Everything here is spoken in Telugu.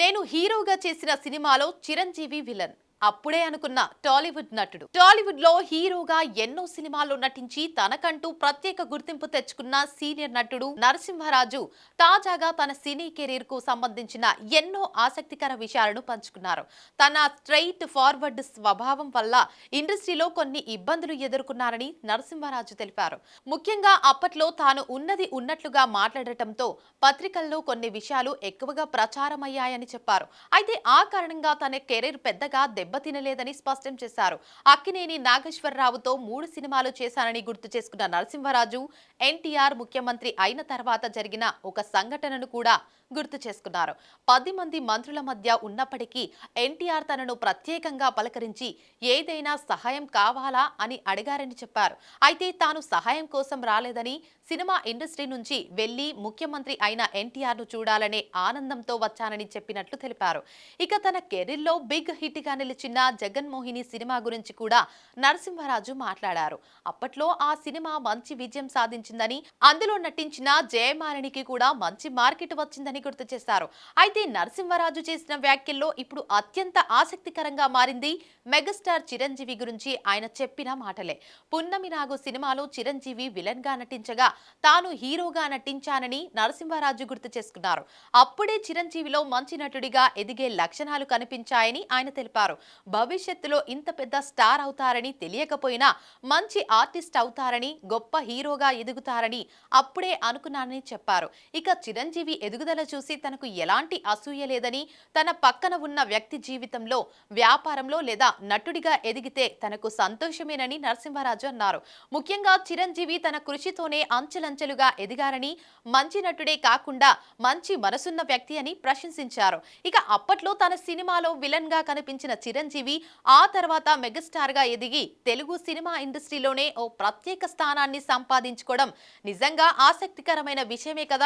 నేను హీరోగా చేసిన సినిమాలో చిరంజీవి విలన్ అప్పుడే అనుకున్న టాలీవుడ్ నటుడు. టాలీవుడ్ లో హీరోగా ఎన్నో సినిమాల్లో నటించి తనకంటూ ప్రత్యేక గుర్తింపు తెచ్చుకున్న సీనియర్ నటుడు నరసింహరాజు తాజాగా తన సినీ కెరీర్ కు సంబంధించిన ఎన్నో ఆసక్తికర విషయాలను పంచుకున్నారు. తన స్ట్రైట్ ఫార్వర్డ్ స్వభావం వల్ల ఇండస్ట్రీలో కొన్ని ఇబ్బందులు ఎదుర్కొన్నారని నరసింహరాజు తెలిపారు. ముఖ్యంగా అప్పట్లో తాను ఉన్నది ఉన్నట్లుగా మాట్లాడటంతో పత్రికల్లో కొన్ని విషయాలు ఎక్కువగా ప్రచారమయ్యాయని చెప్పారు. అయితే ఆ కారణంగా తన కెరీర్ పెద్దగా దెబ్బతినలేదని స్పష్టం చేశారు. అక్కినేని నాగేశ్వరరావుతో 3 సినిమాలు చేశానని గుర్తు చేసుకున్న నరసింహరాజు ఎన్టీఆర్ ముఖ్యమంత్రి అయిన తర్వాత జరిగిన ఒక సంఘటనను కూడా గుర్తు చేసుకున్నారు. 10 మంది మంత్రుల మధ్య ఉన్నప్పటికీ ఎన్టీఆర్ తనను ప్రత్యేకంగా పలకరించి ఏదైనా సహాయం కావాలా అని అడిగారని చెప్పారు. అయితే తాను సహాయం కోసం రాలేదని, సినిమా ఇండస్ట్రీ నుంచి వెళ్లి ముఖ్యమంత్రి అయిన ఎన్టీఆర్ ను చూడాలనే ఆనందంతో వచ్చానని చెప్పినట్లు తెలిపారు. ఇక తన కెరీర్లో బిగ్ హిట్ గా నిలిచిన జగన్మోహిని సినిమా గురించి కూడా నరసింహరాజు మాట్లాడారు. అప్పట్లో ఆ సినిమా మంచి విజయం సాధించిందని, అందులో నటించిన జయమాలినికి కూడా మంచి మార్కెట్ వచ్చిందని గుర్తు చేశారు. అయితే నరసింహరాజు చేసిన వ్యాఖ్యల్లో ఇప్పుడు అత్యంత ఆసక్తికరంగా మారింది మెగాస్టార్ చిరంజీవి గురించి ఆయన చెప్పిన మాటలే. పున్నమి నాగు సినిమాలో చిరంజీవి విలన్ గా నటించగా తాను హీరోగా నటించానని నరసింహరాజు గుర్తు చేసుకున్నారు. అప్పుడే చిరంజీవిలో మంచి నటుడిగా ఎదిగే లక్షణాలు కనిపించాయని ఆయన తెలిపారు. భవిష్యత్తులో ఇంత పెద్ద స్టార్ అవుతారని తెలియకపోయినా మంచి ఆర్టిస్ట్ అవుతారని, గొప్ప హీరోగా ఎదుగుతారని అప్పుడే అనుకున్నానని చెప్పారు. ఇక చిరంజీవి ఎదుగుదల చూసి తనకు ఎలాంటి అసూయ లేదని, తన పక్కన ఉన్న వ్యక్తి జీవితంలో, వ్యాపారంలో లేదా నటుడిగా ఎదిగితే తనకు సంతోషమేనని నరసింహరాజు అన్నారు. ముఖ్యంగా చిరంజీవి తన కృషితోనే అంచెలంచెలుగా ఎదిగారని, మంచి నటుడే కాకుండా మంచి మనసున్న వ్యక్తి అని ప్రశంసించారు. ఇక అప్పట్లో తన సినిమాలో విలన్ గా కనిపించిన చిరంజీవి ఆ తర్వాత మెగాస్టార్ గా ఎదిగి తెలుగు సినిమా ఇండస్ట్రీలోనే ఓ ప్రత్యేక స్థానాన్ని సంపాదించుకోవడం నిజంగా ఆసక్తికరమైన విషయమే కదా.